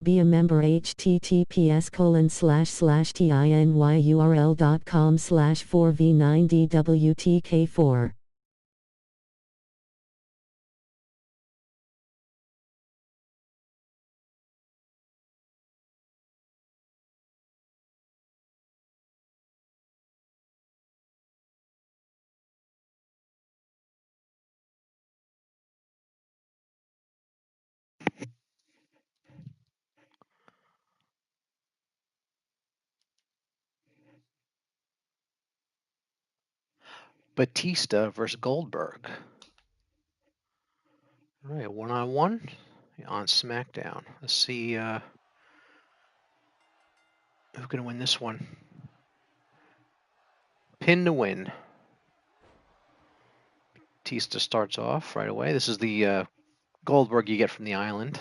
be a member. https://tinyurl.com/4v9dwtk4. Batista versus Goldberg. All right, one-on-one on SmackDown. Let's see who's going to win this one. Pin to win. Batista starts off right away. This is the Goldberg you get from the island.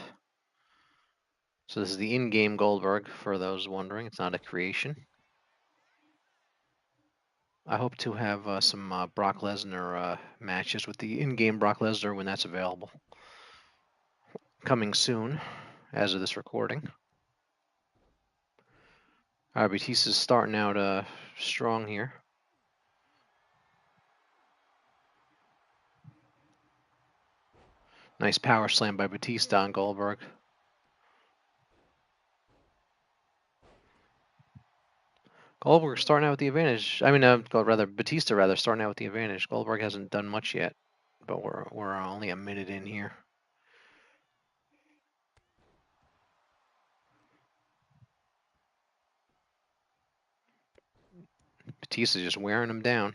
So this is the in-game Goldberg, for those wondering. It's not a creation. I hope to have some Brock Lesnar matches with the in-game Brock Lesnar when that's available. Coming soon, as of this recording. Batista's starting out strong here. Nice power slam by Batista on Goldberg. Goldberg starting out with the advantage. I mean, Batista starting out with the advantage. Goldberg hasn't done much yet, but we're only a minute in here. Batista just wearing him down.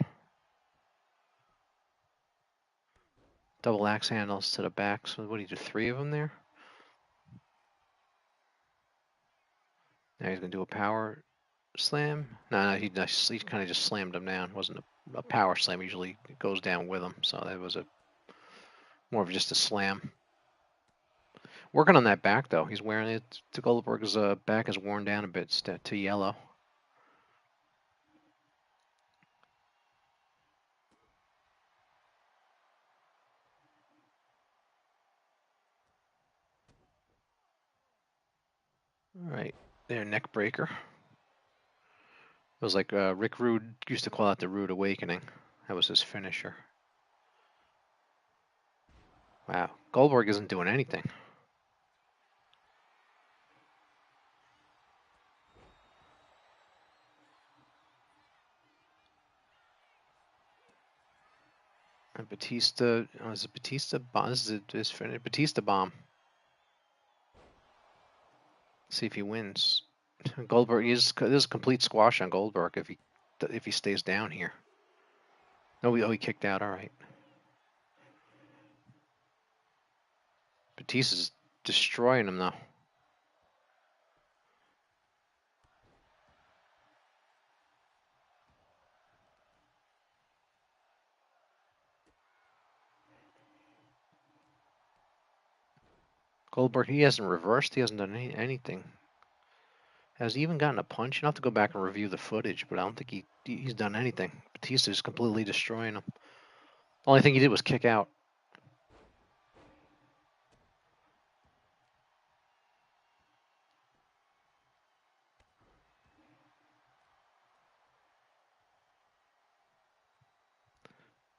Double axe handles to the back. So what do you do? 3 of them there. Now he's gonna do a power slam. No, he kind of just slammed him down. It wasn't a power slam. Usually it goes down with him. So that was more of just a slam. Working on that back though. He's wearing it. Goldberg's back is worn down a bit to yellow. All right, there, neck breaker. It was like Rick Rude used to call it the Rude Awakening. That was his finisher. Wow, Goldberg isn't doing anything. And Batista, is it Batista bomb? This is his finish. Batista bomb. See if he wins. Goldberg this is a complete squash on Goldberg if he stays down here. No, he kicked out. All right. Batista's destroying him though. Goldberg, he hasn't reversed. He hasn't done anything. Has he even gotten a punch? I'll have to go back and review the footage, but I don't think he's done anything. Batista's completely destroying him. The only thing he did was kick out.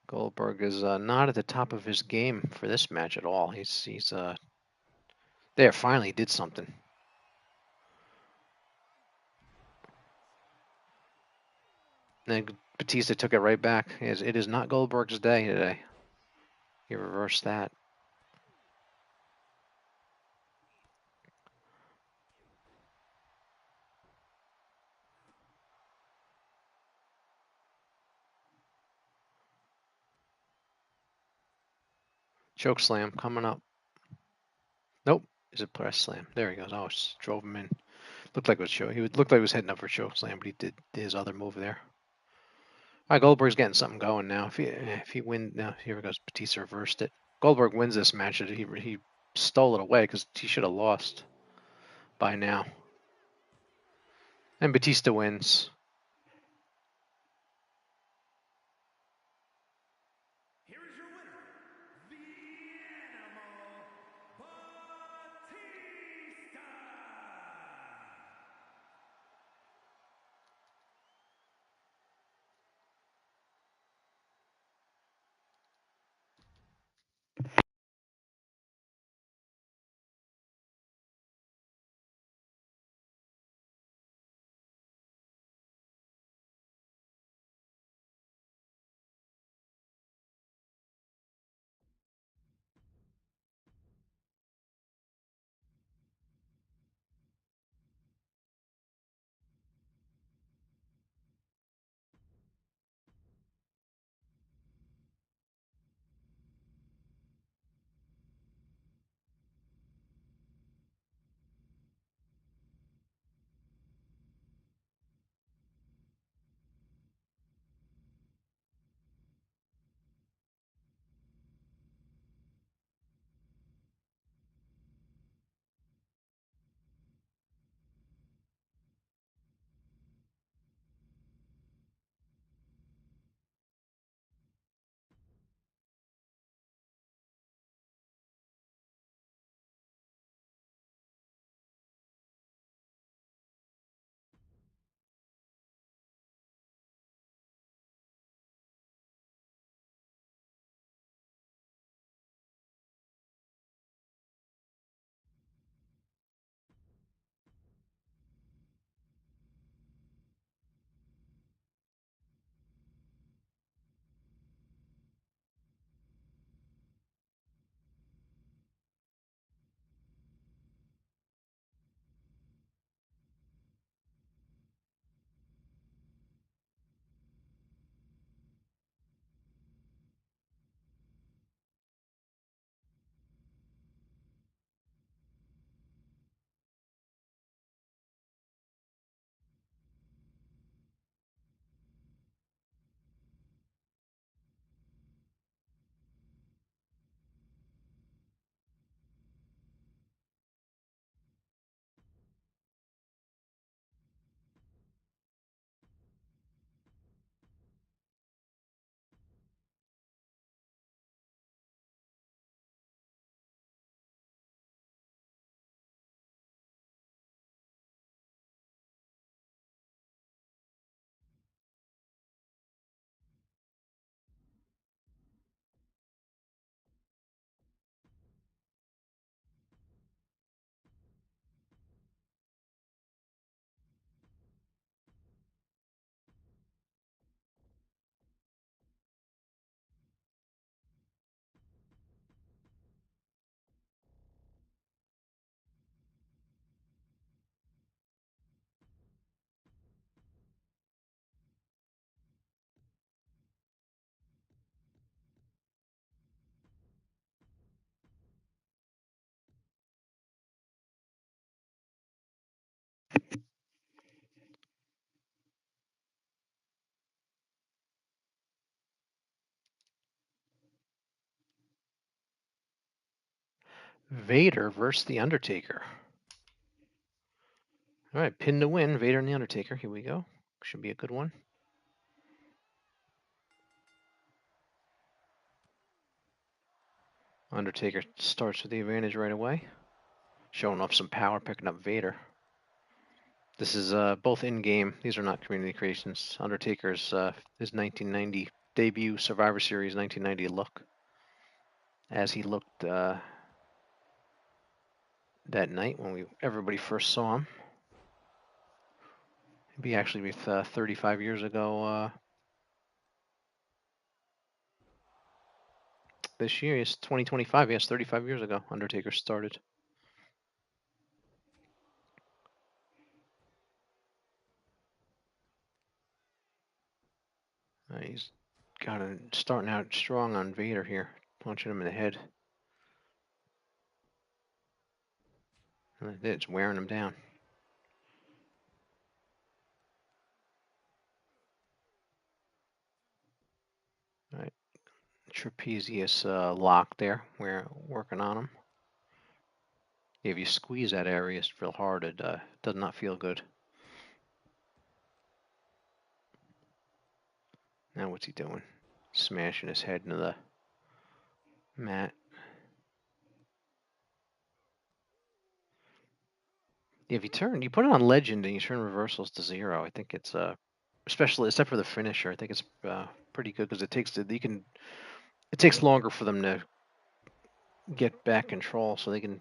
Goldberg is not at the top of his game for this match at all. He's there. Finally did something. And then Batista took it right back. It is not Goldberg's day today. He reversed that. Choke slam coming up. Nope, it's a press slam. There he goes. Oh, drove him in. Looked like it was looked like he was heading up for a choke slam, but he did his other move there. All right, Goldberg's getting something going now. If he wins, now here he goes. Batista reversed it. Goldberg wins this match. He stole it away because he should have lost by now. And Batista wins. Here is your winner, the Animal Batista. Vader versus the Undertaker. All right, pin to win, Vader and the Undertaker. Here we go. Should be a good one. Undertaker starts with the advantage right away, showing off some power, picking up Vader. This is both in-game. These are not community creations. Undertaker's his 1990 debut Survivor Series 1990 look, as he looked that night when everybody first saw him. Maybe actually with 35 years ago. This year is 2025. Yes, 35 years ago, Undertaker started. He's starting out strong on Vader here, punching him in the head. And it's wearing him down. All right, trapezius lock there. We're working on him. If you squeeze that area real hard, it does not feel good. Now what's he doing? Smashing his head into the mat. If you put it on legend and you turn reversals to 0, I think it's especially except for the finisher, I think it's pretty good because it takes longer for them to get back control so they can.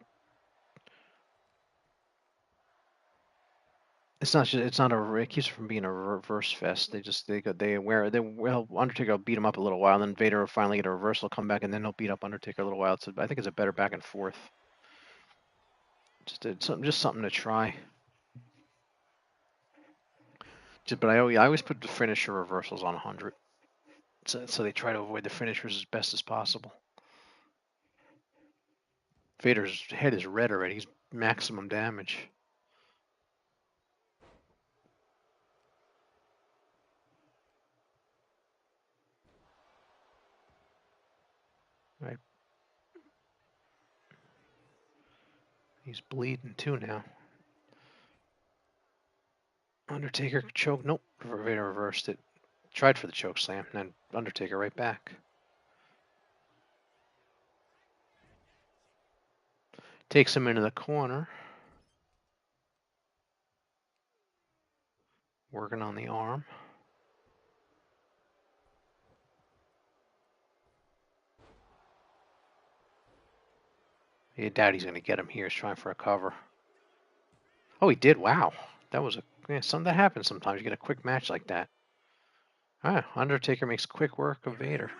It's not just, it's not a, it keeps it from being a reverse fest. Undertaker will beat him up a little while, and then Vader will finally get a reversal, come back, and then he'll beat up Undertaker a little while. So I think it's a better back and forth. Just something to try. But I always put the finisher reversals on 100. So they try to avoid the finishers as best as possible. Vader's head is red already. He's maximum damage. Right. He's bleeding too now. Undertaker choke. Nope. Vader reversed it. Tried for the choke slam, and then Undertaker right back. Takes him into the corner. Working on the arm. I doubt he's going to get him here. He's trying for a cover. Oh, he did. Wow. That was something that happens sometimes. You get a quick match like that. Ah, Undertaker makes quick work of Vader.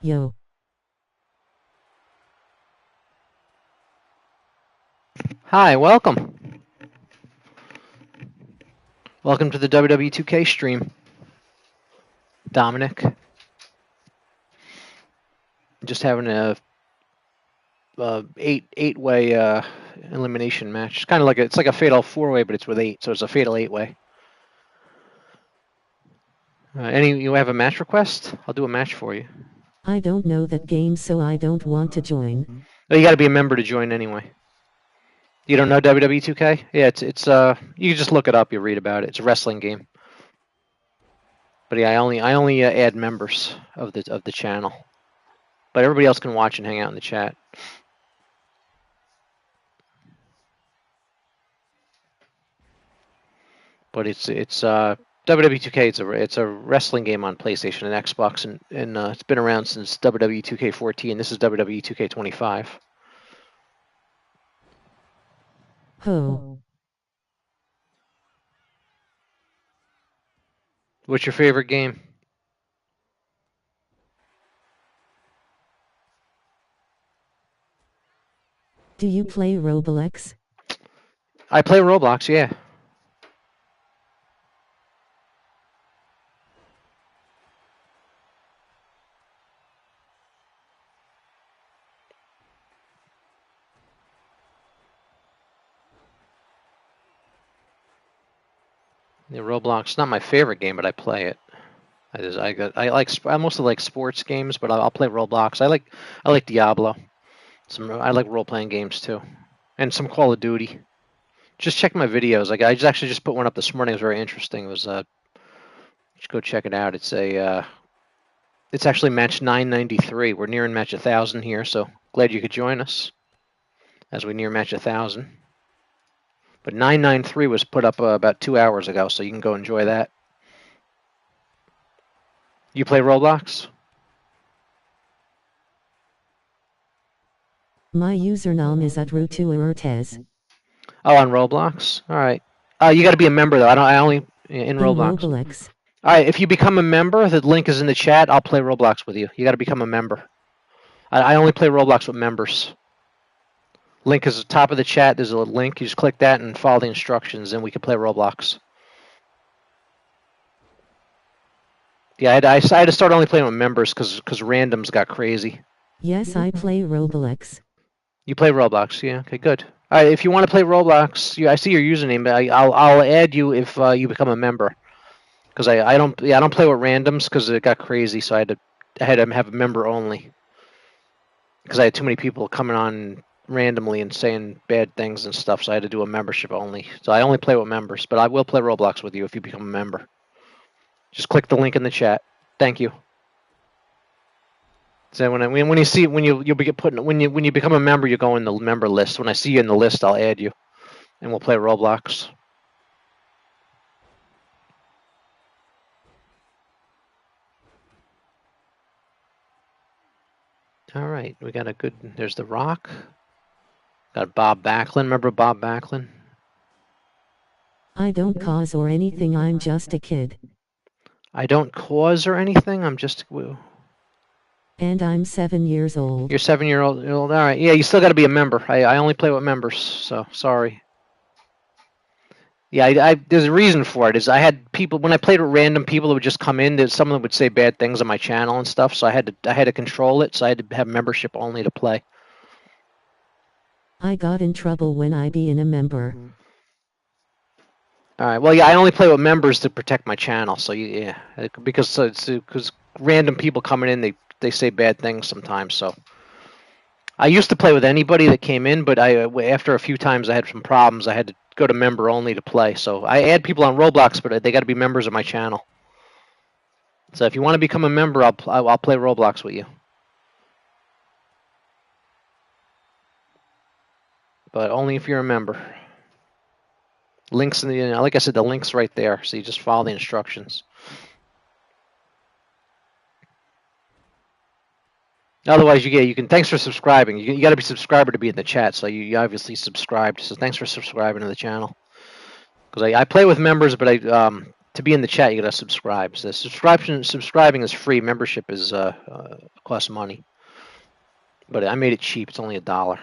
Yo. Hi, welcome. Welcome to the WWE 2K stream. Dominic. Just having a eight-way elimination match. It's kind of like it's like a fatal 4-way, but it's with 8, so it's a fatal 8-way. You have a match request? I'll do a match for you. I don't know that game, so I don't want to join. Oh, you got to be a member to join anyway. You don't know WWE 2K? Yeah, it's you can just look it up. You read about it. It's a wrestling game. But yeah, I only add members of the channel. But everybody else can watch and hang out in the chat. But it's WWE 2K. It's a wrestling game on PlayStation and Xbox, and it's been around since WWE 2K14. This is WWE 2K25. Ho. What's your favorite game? Do you play Roblox? I play Roblox, yeah. Yeah, Roblox, not my favorite game, but I play it. I mostly like sports games, but I'll play Roblox. I like Diablo. I like role-playing games too, and some Call of Duty. Just check my videos. Like I actually just put one up this morning. It was very interesting. It was just go check it out. It's actually match 993. We're nearing match 1,000 here, so glad you could join us as we near match 1,000. But 993 was put up about 2 hours ago, so you can go enjoy that. You play Roblox? My username is at @Rutuertes. Oh, on Roblox? All right. You got to be a member though. I only in Roblox. Roblox. All right. If you become a member, the link is in the chat. I'll play Roblox with you. You got to become a member. I only play Roblox with members. Link is at the top of the chat. There's a link. You just click that and follow the instructions, and we can play Roblox. Yeah, I had to start only playing with members because randoms got crazy. Yes, I play Roblox. You play Roblox, yeah? Okay, good. All right, if you want to play Roblox, I see your username. I'll add you if you become a member. Because I don't play with randoms because it got crazy, so I had to have a member only. Because I had too many people coming on randomly and saying bad things and stuff, so I had to do a membership only. So I only play with members, but I will play Roblox with you if you become a member. Just click the link in the chat. Thank you. So when you see when you become a member, you go in the member list. When I see you in the list, I'll add you, and we'll play Roblox. All right, we got a good. There's The Rock. Got Bob Backlund. Remember Bob Backlund? I don't cause or anything, I'm just a kid. I don't cause or anything. I'm just. And I'm 7 years old. You're 7-year-old. All right. Yeah, you still got to be a member. I only play with members, so sorry. Yeah, there's a reason for it. Is I had people when I played with random people that would just come in. That some of them would say bad things on my channel and stuff. So I had to control it. So I had to have membership only to play. I got in trouble when I be in a member. All right. Well, yeah, I only play with members to protect my channel. So yeah, because random people coming in, they say bad things sometimes. So I used to play with anybody that came in, but after a few times I had some problems. I had to go to member only to play. So I add people on Roblox, but they got to be members of my channel. So if you want to become a member, I'll play Roblox with you. But only if you're a member. Links in the like I said, the link's right there. So you just follow the instructions. Otherwise, you can. Thanks for subscribing. You got to be a subscriber to be in the chat. So you obviously subscribed. So thanks for subscribing to the channel. Because I play with members, but To be in the chat, you gotta subscribe. So subscribing is free. Membership is costs money. But I made it cheap. It's only $1.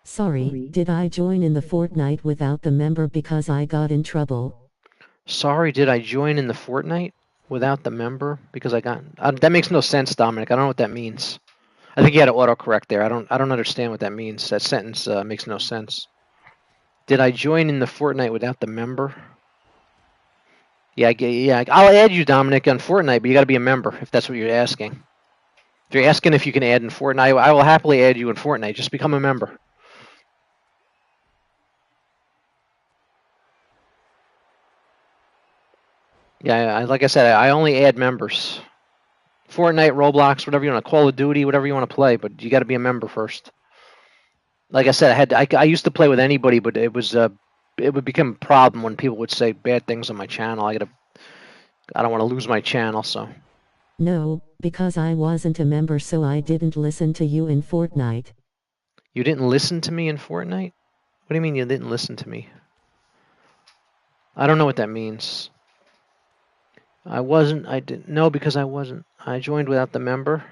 Sorry, did I join in the Fortnite without the member because I got in trouble? Sorry, did I join in the Fortnite without the member because I got? That makes no sense, Dominic. I don't know what that means. I think you had to autocorrect there. I don't understand what that means. That sentence makes no sense. Did I join in the Fortnite without the member? Yeah. I'll add you, Dominic, on Fortnite, but you got to be a member if that's what you're asking. If you're asking if you can add in Fortnite, I will happily add you in Fortnite. Just become a member. Yeah, like I said, I only add members. Fortnite, Roblox, whatever you want, Call of Duty, whatever you want to play, but you got to be a member first. Like I said, I used to play with anybody, but it would become a problem when people would say bad things on my channel. I don't want to lose my channel, so. No, because I wasn't a member, so I didn't listen to you in Fortnite. You didn't listen to me in Fortnite? What do you mean you didn't listen to me? I don't know what that means. I didn't know because I wasn't. I joined without the member.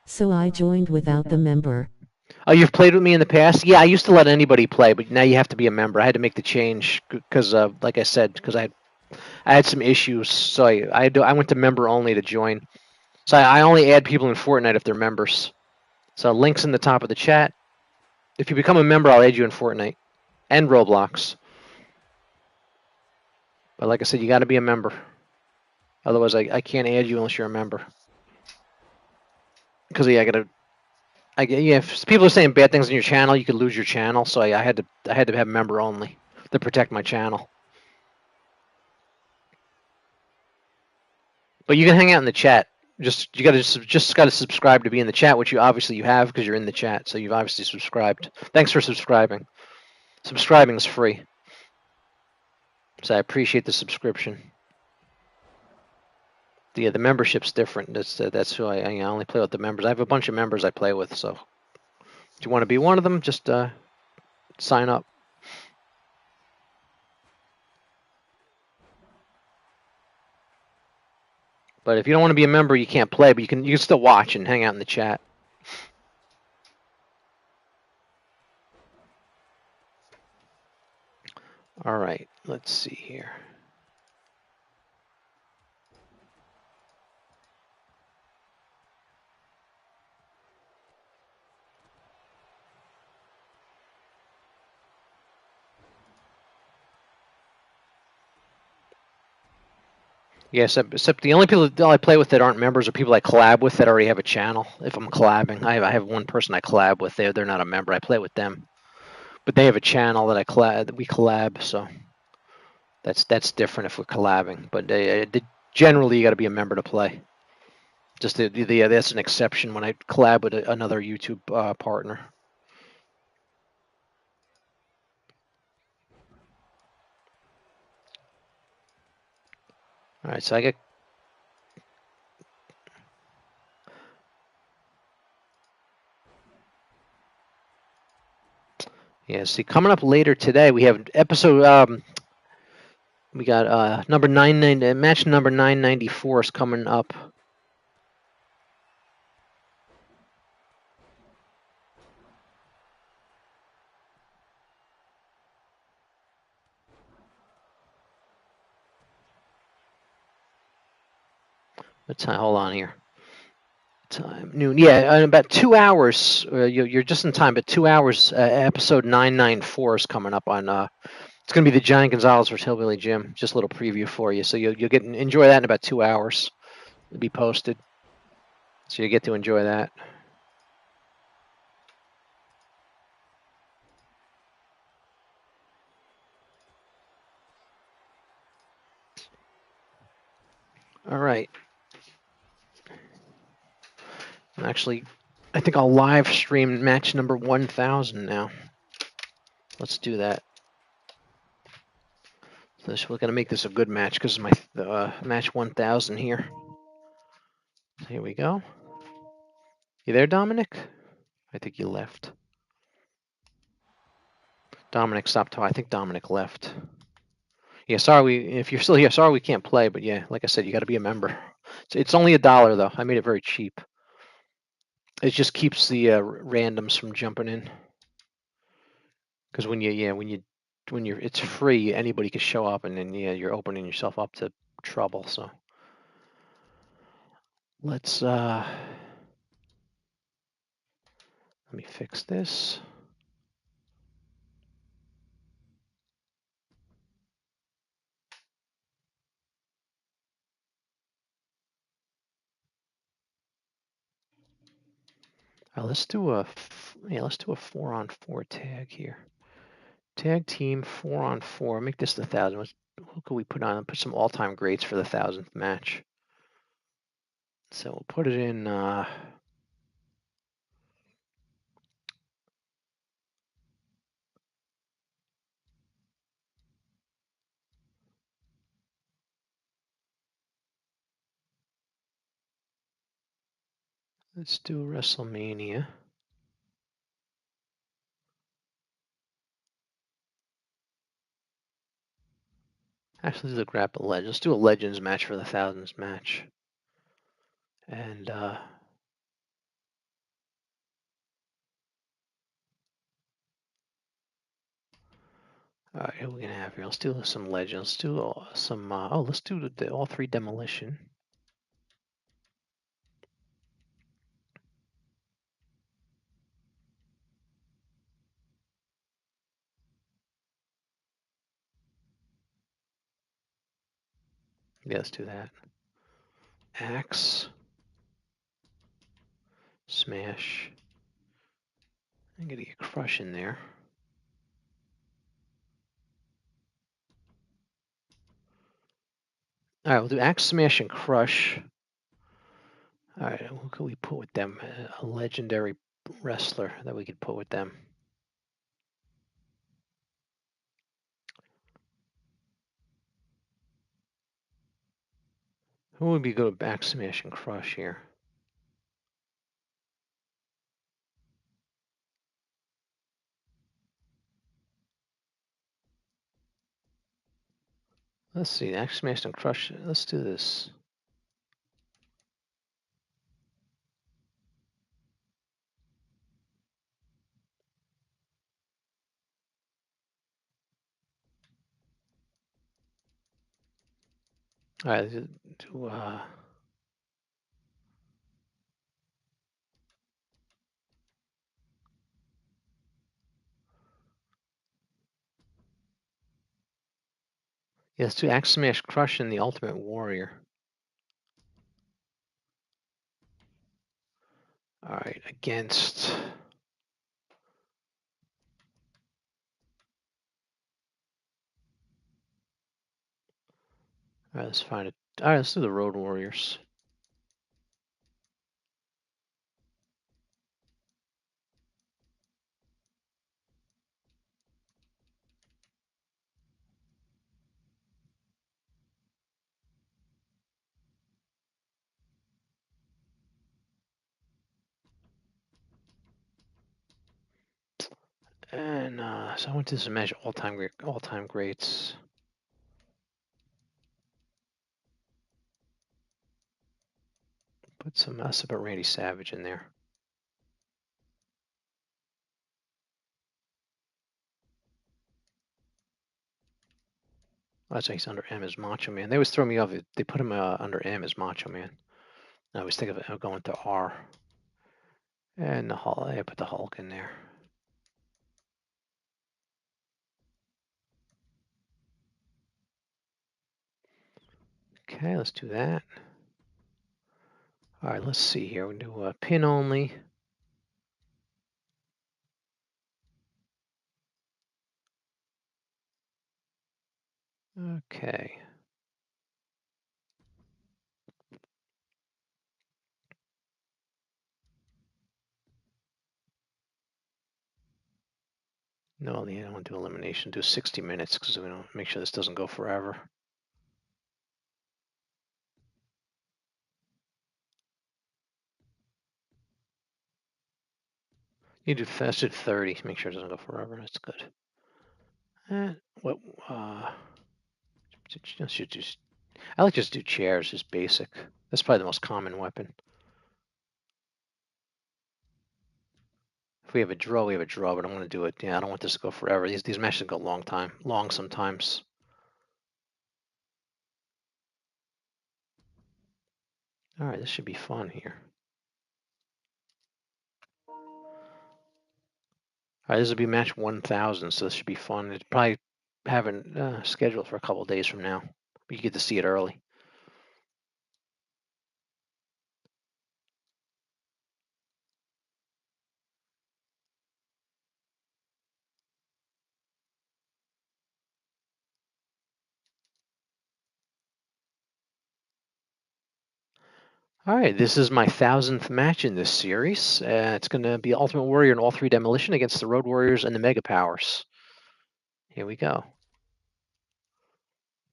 So I joined without the member. Oh, you've played with me in the past? Yeah, I used to let anybody play, but now you have to be a member. I had to make the change because, like I said, because I had some issues, so I went to member only to join. So I only add people in Fortnite if they're members. So links in the top of the chat. If you become a member, I'll add you in Fortnite and Roblox. But like I said, you got to be a member. Otherwise, I can't add you unless you're a member. Because if people are saying bad things on your channel, you could lose your channel. So I had to have member only to protect my channel. But you can hang out in the chat. You gotta subscribe to be in the chat, which you have because you're in the chat. So you've obviously subscribed. Thanks for subscribing. Subscribing is free. So I appreciate the subscription. Yeah, the membership's different. That's who I only play with the members. I have a bunch of members I play with. So if you want to be one of them, just sign up. But if you don't want to be a member, you can't play. But you can still watch and hang out in the chat. All right, let's see here. Yes, except the only people that I play with that aren't members are people I collab with that already have a channel. If I'm collabing, I have one person I collab with. They're not a member. I play with them, but they have a channel that we collab. So that's different if we're collabing. But generally, you got to be a member to play. Just that's an exception when I collab with another YouTube partner. All right, so I get. Yeah, see, coming up later today, we have episode. We got match number 994 is coming up. What time? Hold on here. Time noon. Yeah, in about 2 hours. You're just in time, but 2 hours. Episode 994 is coming up on. It's going to be the Giant Gonzalez vs Hillbilly Jim. Just a little preview for you, so you'll enjoy that in about 2 hours. It'll be posted, so you get to enjoy that. All right. Actually, I think I'll live stream match number 1000 now. Let's do that. So we're gonna make this a good match because my match 1000 here. So here we go. You there, Dominic? I think you left. Dominic stopped. I think Dominic left. Yeah, sorry. If you're still here, sorry we can't play. But yeah, like I said, you got to be a member. It's only $1 though. I made it very cheap. It just keeps the randoms from jumping in. Because when you're it's free, anybody can show up, and then you're opening yourself up to trouble. So let's let me fix this. Let's do a 4-on-4 tag here. Tag team 4-on-4. Make this the 1,000. Who could we put on? Put some all-time greats for the 1,000th match. So we'll put it in. Let's do WrestleMania. Actually, let's grab a legend. Let's do a Legends match for the 1,000th match. And all right, who are we gonna have here? Let's do some Legends. Let's do some. Let's do all 3 Demolition. Yeah, let's do that. Axe, Smash. I'm gonna get Crush in there. All right, we'll do Axe, Smash, and Crush. All right, who could we put with them? A legendary wrestler that we could put with them. Who would be good with Axe, Smash, and Crush here? Let's see, Axe, Smash, and Crush. Let's do this. All right, do yeah, let's do Axe, Smash, Crush, and the Ultimate Warrior. All right, against. All right, let's find it. All right, let's do the Road Warriors. And so I went to some match all-time greats. Put some about Randy Savage in there. Oh, that's why he's under M as Macho Man. They always throw me off. They put him under M as Macho Man. I always think of going to R. And the Hulk. I put the Hulk in there. Okay, let's do that. All right, let's see here. We'll do a pin only. Okay. No, I don't want to do elimination. Do 60 minutes because we don't make sure this doesn't go forever. You do fast at 30. Make sure it doesn't go forever. That's good. What? Should just. I like just do chairs. Just basic. That's probably the most common weapon. If we have a draw, we have a draw. But I want to do it. Yeah, I don't want this to go forever. These matches go long sometimes. All right, this should be fun here. All right, this will be match 1000, so this should be fun. It's probably haven't scheduled for a couple days from now. But you get to see it early. All right, this is my 1000th match in this series. It's going to be Ultimate Warrior and all 3 Demolition against the Road Warriors and the Mega Powers. Here we go.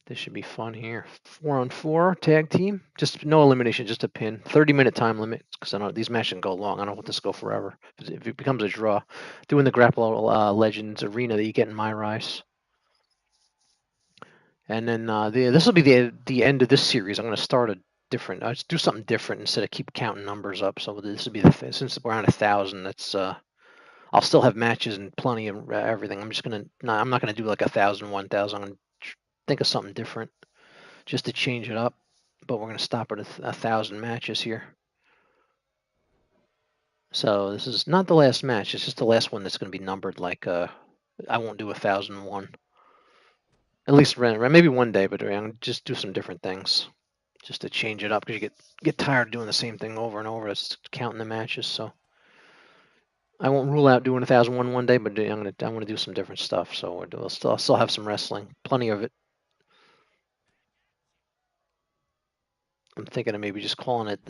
This should be fun here. 4-on-4 tag team. Just no elimination, just a pin. 30-minute time limit because I know these matches can go long. I don't want this to go forever. If it becomes a draw, doing the Grapple Legends Arena that you get in My Rise. And then this will be the end of this series. I'm going to start a different. Let's do something different instead of keep counting numbers up. So this will be since we're on 1000. That's I'll still have matches and plenty of everything. I'm just gonna. No, I'm not gonna do like 1000, 1000. I'm gonna think of something different just to change it up. But we're gonna stop at 1000 matches here. So this is not the last match. It's just the last one that's gonna be numbered. Like I won't do 1001. At least maybe one day, but I'm gonna just do some different things. Just to change it up because you get tired of doing the same thing over and over. It's counting the matches, so I won't rule out doing 1001 one day, but I want to do some different stuff. So I'll still have some wrestling, plenty of it. I'm thinking of maybe just calling it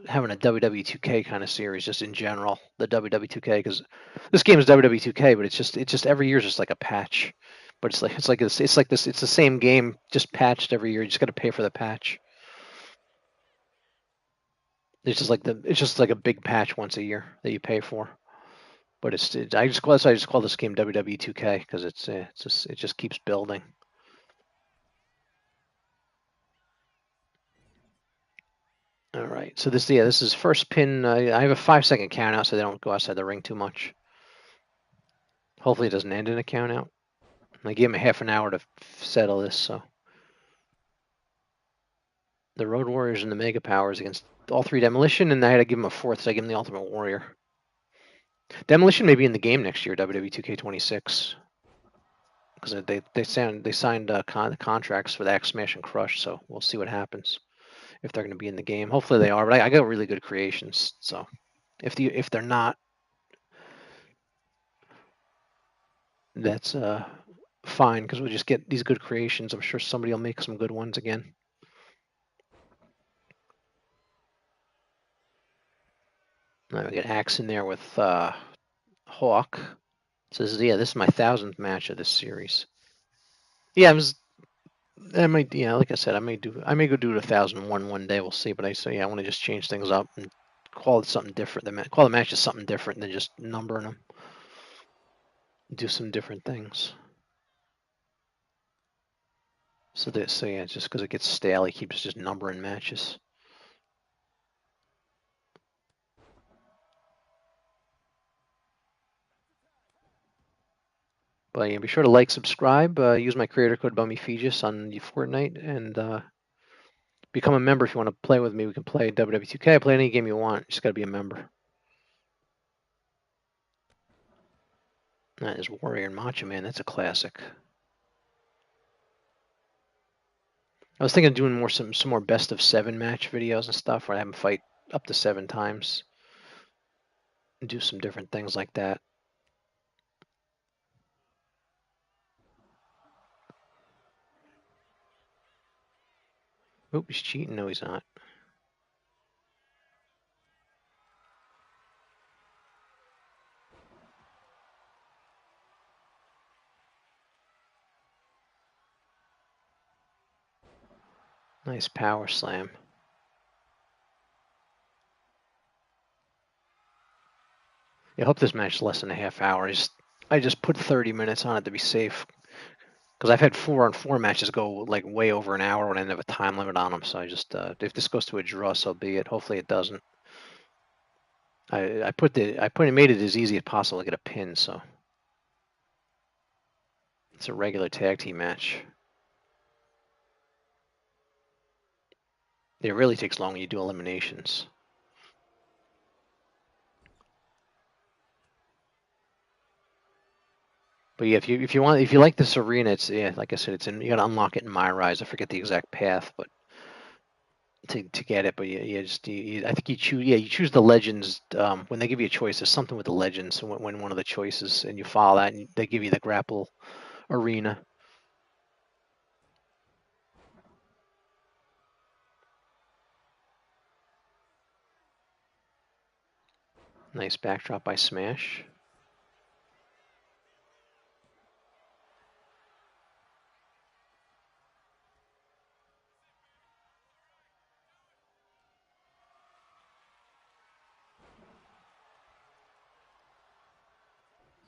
having a WW2K kind of series, just in general, the WW2K, because this game is WW2K, but it's just every year is just like a patch. But it's like this. It's the same game, just patched every year. You just got to pay for the patch. It's just like a big patch once a year that you pay for. But I just call this game WW2K because it just keeps building. All right, so this is first pin. I have a 5-second count out so they don't go outside the ring too much. Hopefully it doesn't end in a count out. I give them a half an hour to settle this. So the Road Warriors and the Mega Powers against all 3 Demolition, and I had to give them a 4th, so I give them the Ultimate Warrior. Demolition may be in the game next year, WW2K26, because they signed contracts for the Axe Smash and Crush. So we'll see what happens. If they're going to be in the game. Hopefully they are, but I got really good creations. So if they're not, that's fine because we'll just get these good creations. I'm sure somebody will make some good ones again. Now we get Axe in there with Hawk. So this is my 1000th match of this series. Yeah, I might, like I said, I may go do 1001 one day. We'll see. But I want to just change things up and call it something different. Call the matches something different than just numbering them. Do some different things. So yeah, just because it gets stale, he keeps just numbering matches. But yeah, be sure to like, subscribe, use my creator code BUMMYFEEGIS on Fortnite, and become a member if you want to play with me. We can play WW2K, play any game you want. You just got to be a member. That is Warrior and Macho Man. That's a classic. I was thinking of doing some more best of 7 match videos and stuff where I have them fight up to 7 times. And do some different things like that. Oop, he's cheating. No, he's not. Nice power slam. I hope this match is less than a half hour. I just put 30 minutes on it to be safe. Because I've had 4-on-4 matches go like way over an hour when I didn't have a time limit on them. So I just, if this goes to a draw, so be it. Hopefully it doesn't. I made it as easy as possible to get a pin. So it's a regular tag team match. It really takes long when you do eliminations. But yeah, if you like this arena, it's like I said, you gotta unlock it in My Rise. I forget the exact path, but to get it. But I think you choose the legends when they give you a choice. There's something with the legends when one of the choices, and you follow that, and they give you the grapple arena. Nice backdrop by Smash.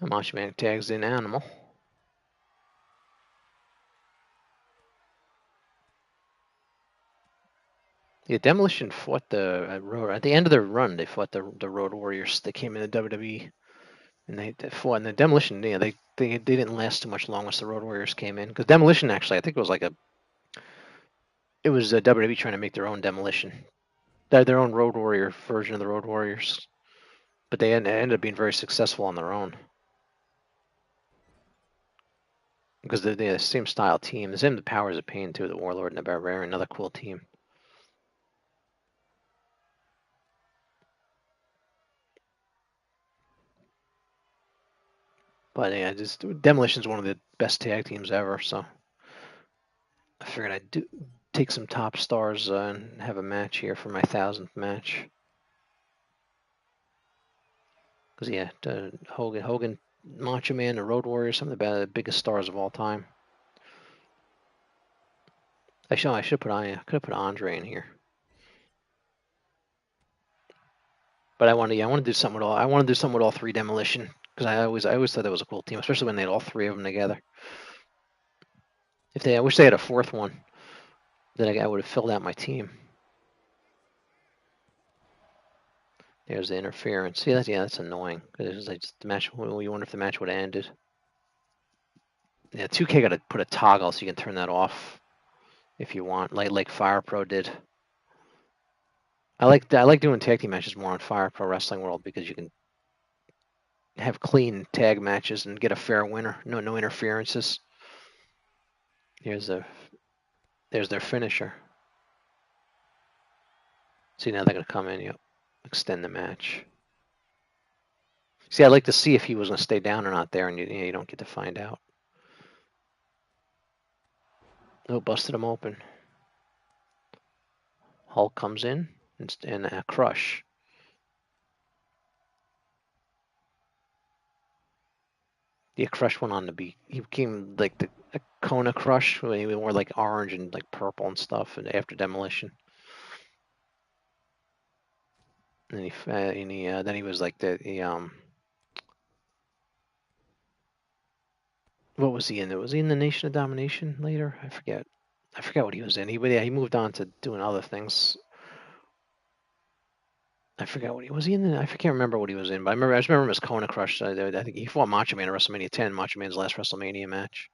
Macho Man tags in Animal. Yeah, Demolition fought at the end of their run. They fought the Road Warriors. They came in the WWE, and they fought. And the Demolition, yeah, they didn't last too much long once the Road Warriors came in. Because Demolition, actually, I think it was a WWE trying to make their own Demolition, their own Road Warrior version of the Road Warriors. But they ended up being very successful on their own. Because they're the same style team. The same the Powers of Pain too, the Warlord and the Barbarian, another cool team. But yeah, just Demolition's one of the best tag teams ever. So I figured I'd take some top stars and have a match here for my 1000th match. Because yeah, Hogan, Macho Man, the Road Warriors, some of the biggest stars of all time. I could have put Andre in here. But I want to do something with all. I want to do something with all three Demolition because I always thought that was a cool team, especially when they had all three of them together. I wish they had a fourth one. Then I would have filled out my team. There's the interference. See, that's annoying. Because the match. You wonder if the match would have ended. Yeah, 2K got to put a toggle so you can turn that off if you want, like Fire Pro did. I like doing tag team matches more on Fire Pro Wrestling World because you can have clean tag matches and get a fair winner. No interferences. There's their finisher. See, now they're gonna come in. Yep, extend the match. See, I'd like to see if he was gonna stay down or not there, and you don't get to find out. Oh, busted him open. Hulk comes in and a crush. The crush went on to be. He became like the Kona crush when he wore like orange and like purple and stuff, and after Demolition. And then he was like what was he in? Was he in the Nation of Domination later? I forget. I forget what he was in. He moved on to doing other things. I forgot what he was. He in the, I can't remember what he was in, but I just remember him as Kona Crush. I think he fought Macho Man at WrestleMania 10. Macho Man's last WrestleMania match.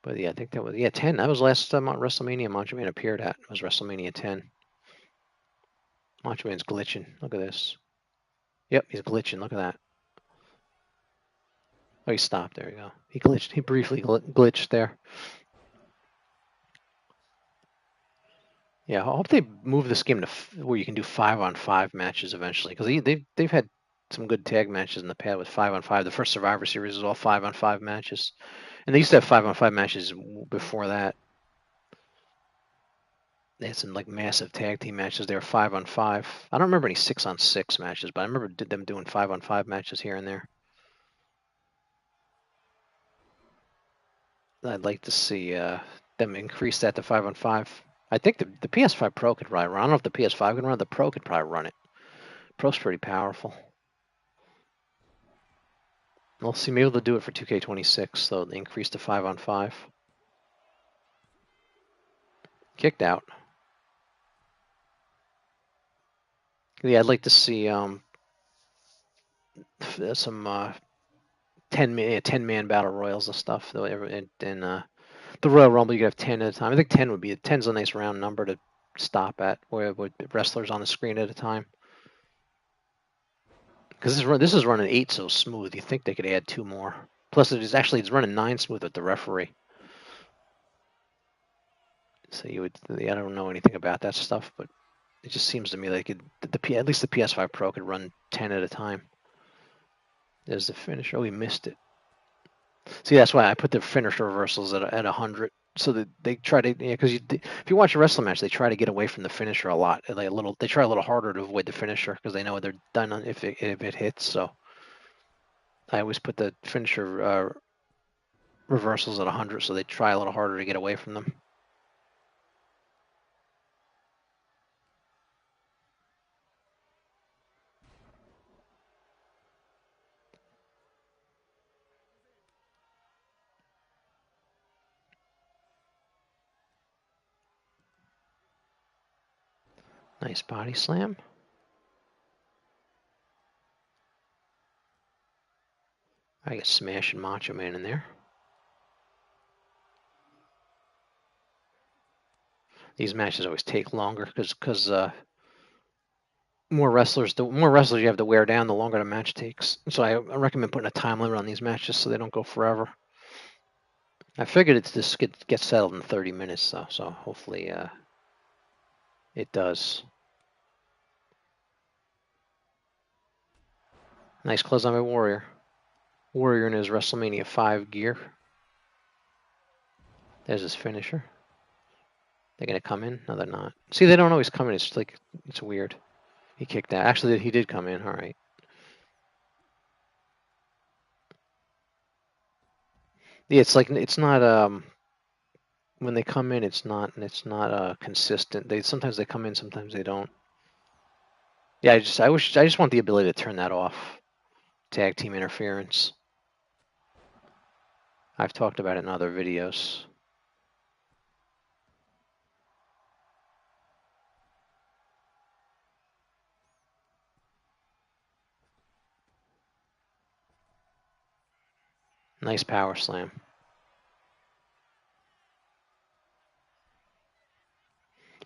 But yeah, I think that was 10. That was last WrestleMania Macho Man appeared at. It was WrestleMania 10. Macho Man's glitching. Look at this. Yep, he's glitching. Look at that. Oh, he stopped. There you go. He glitched. He briefly glitched there. Yeah, I hope they move this game to where you can do 5-on-5 matches eventually, because they've had some good tag matches in the past with 5-on-5. The first Survivor Series was all 5-on-5 matches, and they used to have 5-on-5 matches before that. They had some like massive tag team matches. They were 5-on-5. I don't remember any 6-on-6 matches, but I remember them doing 5-on-5 matches here and there. I'd like to see them increase that to 5-on-5. I think the PS5 Pro could probably run. I don't know if the PS5 can run. The Pro could probably run it. Pro's pretty powerful. We'll see. Maybe they'll do it for 2K26. So they increase to 5-on-5. Kicked out. Yeah, I'd like to see some 10-man battle royals and stuff. And the Royal Rumble, you could have 10 at a time. I think 10's a nice round number to stop at, where with wrestlers on the screen at a time. Because this is running 8 so smooth. You think they could add 2 more. Plus, it's running 9 smooth with the referee. So I don't know anything about that stuff, but it just seems to me like at least the PS5 Pro could run 10 at a time. There's the finish. Oh, he missed it. See, that's why I put the finisher reversals at 100, so that they try to, because if you watch a wrestling match, they try to get away from the finisher a lot. They try a little harder to avoid the finisher because they know they're done if it hits. So I always put the finisher reversals at 100, so they try a little harder to get away from them. Nice body slam. I get smashing Macho Man in there. These matches always take longer because more wrestlers you have to wear down, the longer the match takes. So I recommend putting a time limit on these matches so they don't go forever. I figured it's just get settled in 30 minutes though, so hopefully it does. Nice close on by Warrior. Warrior in his WrestleMania 5 gear. There's his finisher. They're gonna come in? No, they're not. See, they don't always come in. It's weird. He kicked out. Actually, he did come in. All right. Yeah, it's not when they come in, it's not consistent. Sometimes they come in, sometimes they don't. Yeah, I just want the ability to turn that off. Tag team interference. I've talked about it in other videos. Nice power slam.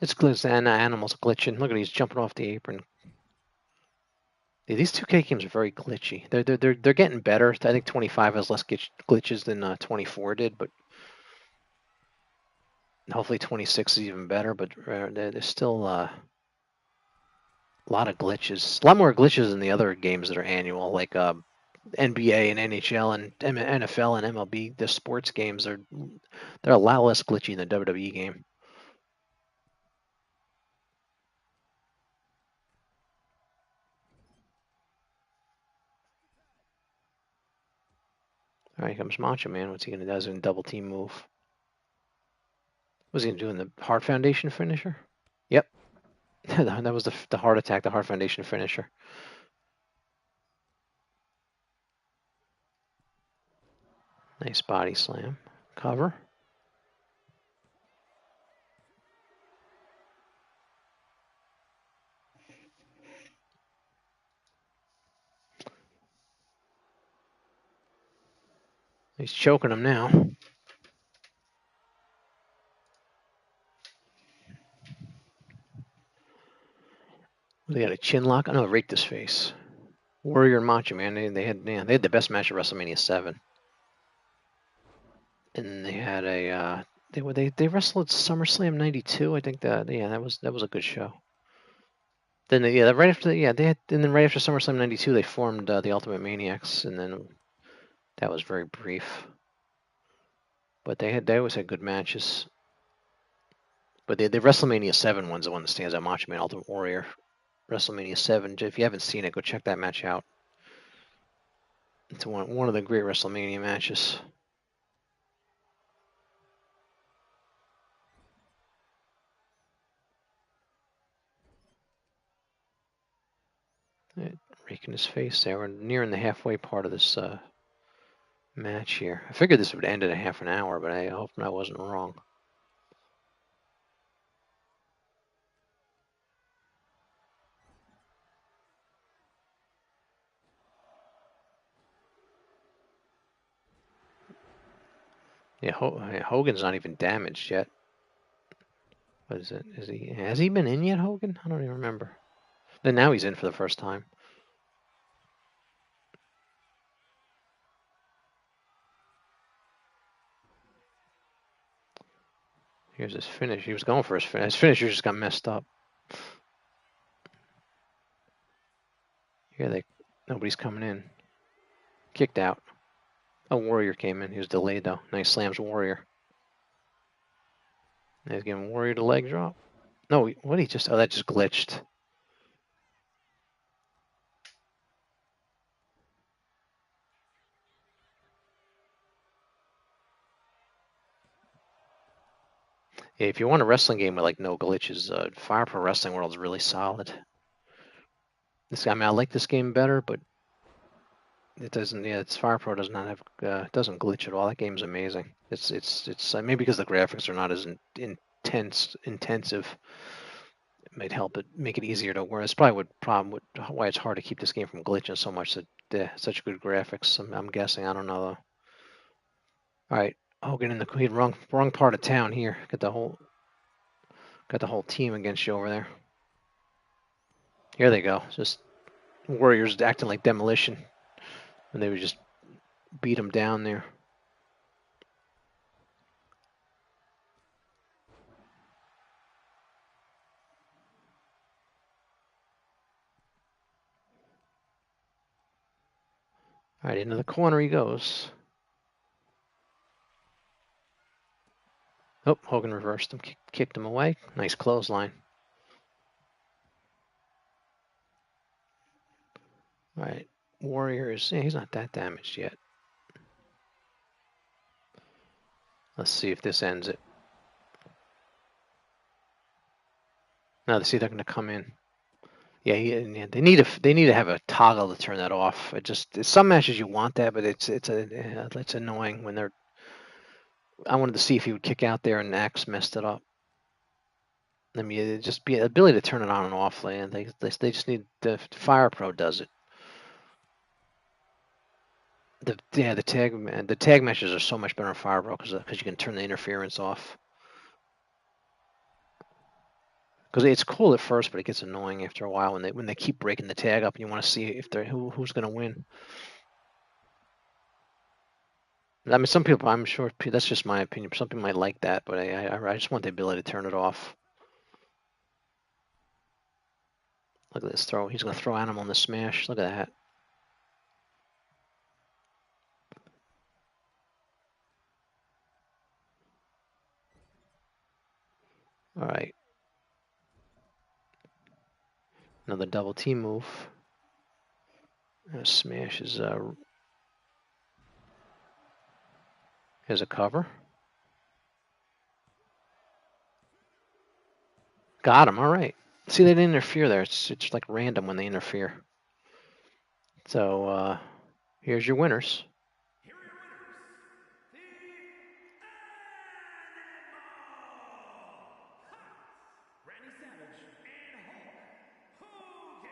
It's glitch and animals glitching. Look at he's jumping off the apron. Yeah, these 2K games are very glitchy. They're getting better. I think 25 has less glitches than 24 did, but hopefully 26 is even better. But there's still a lot of glitches. A lot more glitches than the other games that are annual, like NBA and NHL and NFL and MLB. The sports games they're a lot less glitchy than the WWE game. All right, here comes Macho Man. What's he gonna do? He's gonna double team move. Was he doing the Heart Foundation finisher? Yep. That was the heart attack, the Heart Foundation finisher. Nice body slam. Cover. He's choking him now. They got a chin lock. I know, raked his face. Warrior and Macho Man. They had the best match at WrestleMania 7. And they had they wrestled at SummerSlam '92. I think that was a good show. Then right after and then right after SummerSlam '92 they formed the Ultimate Maniacs, and then that was very brief. But they always had good matches. But the WrestleMania 7 one's the one that stands out. Macho Man Ultimate Warrior, WrestleMania 7. If you haven't seen it, go check that match out. It's one of the great WrestleMania matches. Raking his face there. We're nearing the halfway part of this match here. I figured this would end in a half an hour, but I hope I wasn't wrong. Yeah, Hogan's not even damaged yet. What is it? Has he been in yet, Hogan? I don't even remember. Then now he's in for the first time. Here's his finish. He was going for his finish. His finisher just got messed up. Here nobody's coming in. Kicked out. A Warrior came in. He was delayed though. Nice slams Warrior. Now he's giving Warrior the leg drop. No, what he just? Oh, that just glitched. Yeah, if you want a wrestling game with like no glitches, Fire Pro Wrestling World is really solid. I mean, I like this game better, but it doesn't. Yeah, it's Fire Pro does not have doesn't glitch at all. That game's amazing. It's maybe because the graphics are not as intensive. It might help it make it easier to work. That's probably why it's hard to keep this game from glitching so much. Such good graphics. I'm guessing. I don't know though. All right, Hogan in the wrong part of town here. Got the whole team against you over there. Here they go. Just Warriors acting like demolition, and they would just beat them down there. All right, into the corner he goes. Oh, Hogan reversed him, kicked him away. Nice clothesline. All right, Warrior he's not that damaged yet. Let's see if this ends it. No, see they're going to come in. Yeah, they need to have a toggle to turn that off. Some matches you want that, but it's annoying when they're. I wanted to see if he would kick out there, and Axe messed it up. I mean, it just be ability to turn it on and off. They just need the Fire Pro does it. The tag matches are so much better in Fire Pro because you can turn the interference off. Because it's cool at first, but it gets annoying after a while when they keep breaking the tag up and you want to see if who's going to win. I mean, some people, I'm sure that's just my opinion. Some people might like that, but I just want the ability to turn it off. Look at this throw. He's going to throw Animal in the smash. Look at that. All right. Another double team move. Smash is here's a cover. Got him. All right. See, they didn't interfere there. It's like random when they interfere. So here's your winners. Here are your winners. Randy Savage and Hulk Hogan.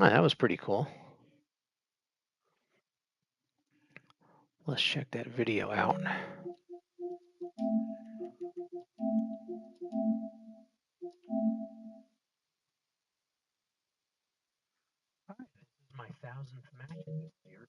Oh, that was pretty cool. Let's check that video out. All right, this is my 1000th match in this year.